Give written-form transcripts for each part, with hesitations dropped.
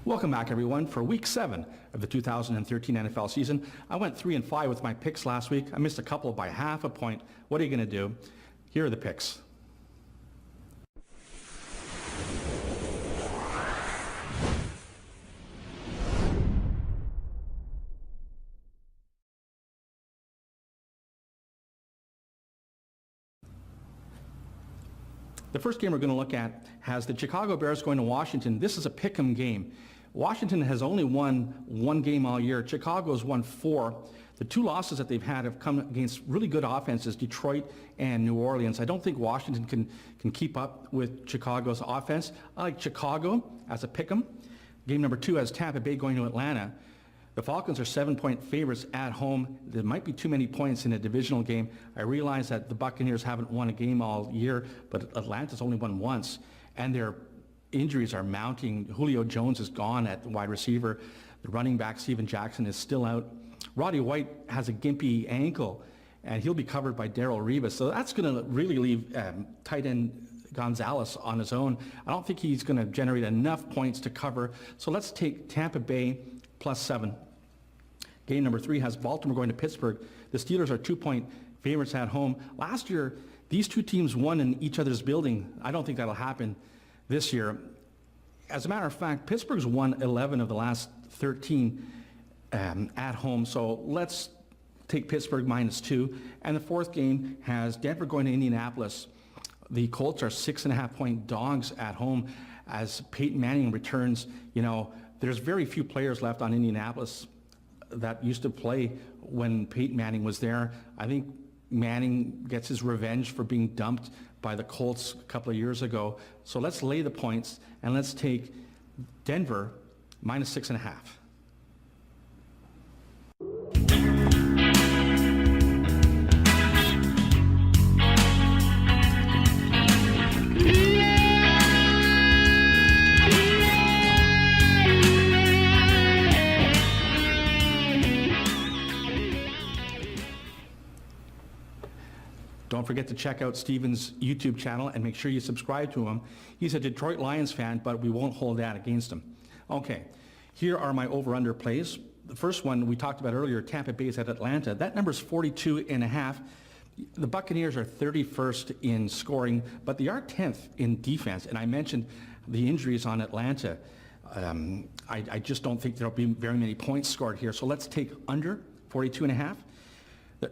Welcome back, everyone, for Week 7 of the 2013 NFL season. I went 3-5 with my picks last week. I missed a couple by half a point. What are you going to do? Here are the picks. The first game we're going to look at has the Chicago Bears going to Washington. This is a pick'em game. Washington has only won one game all year. Chicago's won 4. The two losses that they've had have come against really good offenses, Detroit and New Orleans. I don't think Washington can keep up with Chicago's offense. I like Chicago as a pick'em. Game number 2 has Tampa Bay going to Atlanta. The Falcons are 7-point favorites at home. There might be too many points in a divisional game. I realize that the Buccaneers haven't won a game all year, but Atlanta's only won once, and their injuries are mounting. Julio Jones is gone at wide receiver. The running back, Steven Jackson, is still out. Roddy White has a gimpy ankle, and he'll be covered by Darrelle Revis. So that's going to really leave tight end Gonzalez on his own. I don't think he's going to generate enough points to cover. So let's take Tampa Bay +7. Game number 3 has Baltimore going to Pittsburgh. The Steelers are 2-point favorites at home. Last year, these two teams won in each other's building. I don't think that'll happen this year. As a matter of fact, Pittsburgh's won 11 of the last 13 at home. So let's take Pittsburgh -2. And the fourth game has Denver going to Indianapolis. The Colts are 6.5-point dogs at home as Peyton Manning returns. You know, there's very few players left on Indianapolis that used to play when Peyton Manning was there. I think Manning gets his revenge for being dumped by the Colts a couple of years ago. So let's lay the points, and let's take Denver -6.5. Don't forget to check out Steven's YouTube channel and make sure you subscribe to him. He's a Detroit Lions fan, but we won't hold that against him. Okay, here are my over-under plays. The first one we talked about earlier, Tampa Bay's at Atlanta. That number's 42.5. The Buccaneers are 31st in scoring, but they are 10th in defense. And I mentioned the injuries on Atlanta. I just don't think there'll be very many points scored here. So let's take under 42.5.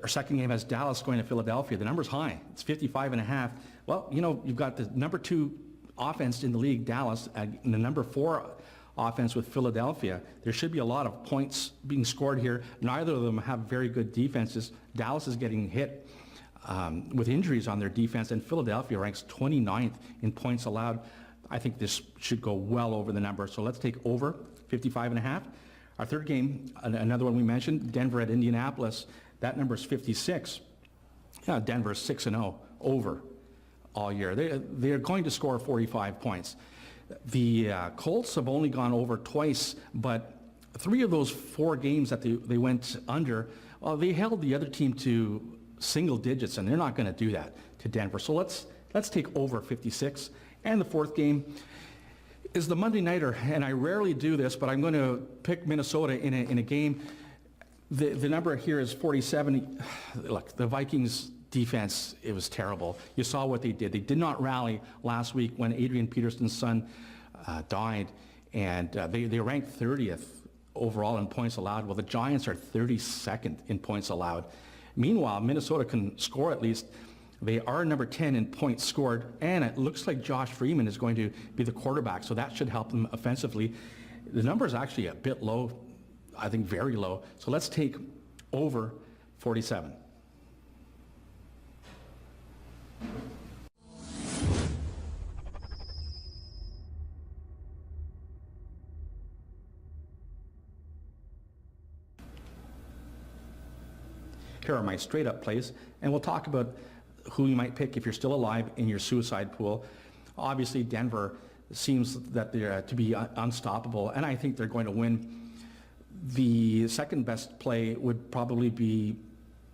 Our second game has Dallas going to Philadelphia. The number's high. It's 55.5. Well, you know, you've got the number 2 offense in the league, Dallas, and the number 4 offense with Philadelphia. There should be a lot of points being scored here. Neither of them have very good defenses. Dallas is getting hit with injuries on their defense, and Philadelphia ranks 29th in points allowed. I think this should go well over the number. So let's take over 55.5. Our third game, another one we mentioned, Denver at Indianapolis. That number is 56. Yeah, Denver's 6-0 over all year. They're going to score 45 points. The Colts have only gone over twice, but 3 of those 4 games that they went under, well, they held the other team to single digits, and they're not going to do that to Denver. So let's take over 56. And the fourth game is the Monday nighter, and I rarely do this, but I'm going to pick Minnesota in a game. The number here is 47. Look, the Vikings defense, it was terrible. You saw what they did. They did not rally last week when Adrian Peterson's son died, and they ranked 30th overall in points allowed. Well, the Giants are 32nd in points allowed. Meanwhile, Minnesota can score at least. They are number 10 in points scored, and it looks like Josh Freeman is going to be the quarterback, so that should help them offensively. The number is actually a bit low. I think very low. So let's take over 47. Here are my straight up plays, and we'll talk about who you might pick if you're still alive in your suicide pool. Obviously, Denver seems that they're to be unstoppable, and I think they're going to win. The second best play would probably be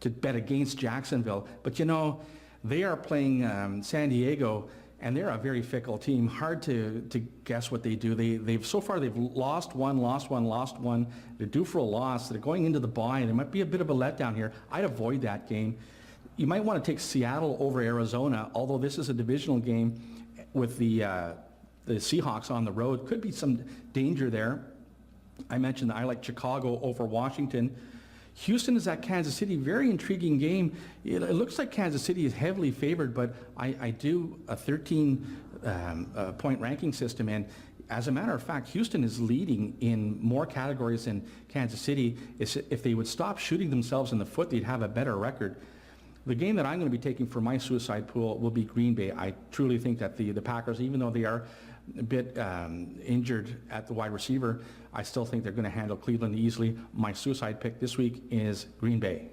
to bet against Jacksonville. But you know, they are playing San Diego and they're a very fickle team. Hard to guess what they do. They've so far they've lost one. They're due for a loss. They're going into the bye, and it might be a bit of a letdown here. I'd avoid that game. You might want to take Seattle over Arizona, although this is a divisional game with the Seahawks on the road. Could be some danger there. I mentioned that I like Chicago over Washington. Houston is at Kansas City. Very intriguing game. It looks like Kansas City is heavily favored, but I do a 13-point ranking system, and as a matter of fact, Houston is leading in more categories than Kansas City. If they would stop shooting themselves in the foot, they'd have a better record. The game that I'm going to be taking for my suicide pool will be Green Bay. I truly think that the Packers, even though they are a bit injured at the wide receiver, I still think they're going to handle Cleveland easily. My suicide pick this week is Green Bay.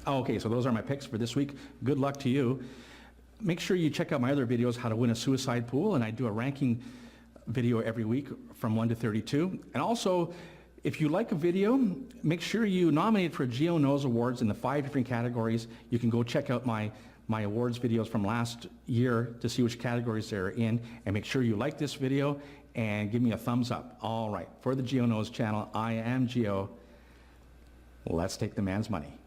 Okay, so those are my picks for this week. Good luck to you. Make sure you check out my other videos, how to win a suicide pool, and I do a ranking video every week from 1 to 32. And also, if you like a video, make sure you nominate for gioknows Awards in the 5 different categories. You can go check out my awards videos from last year to see which categories they're in, and make sure you like this video and give me a thumbs up. All right, for the gioknows channel, I am Gio. Let's take the man's money.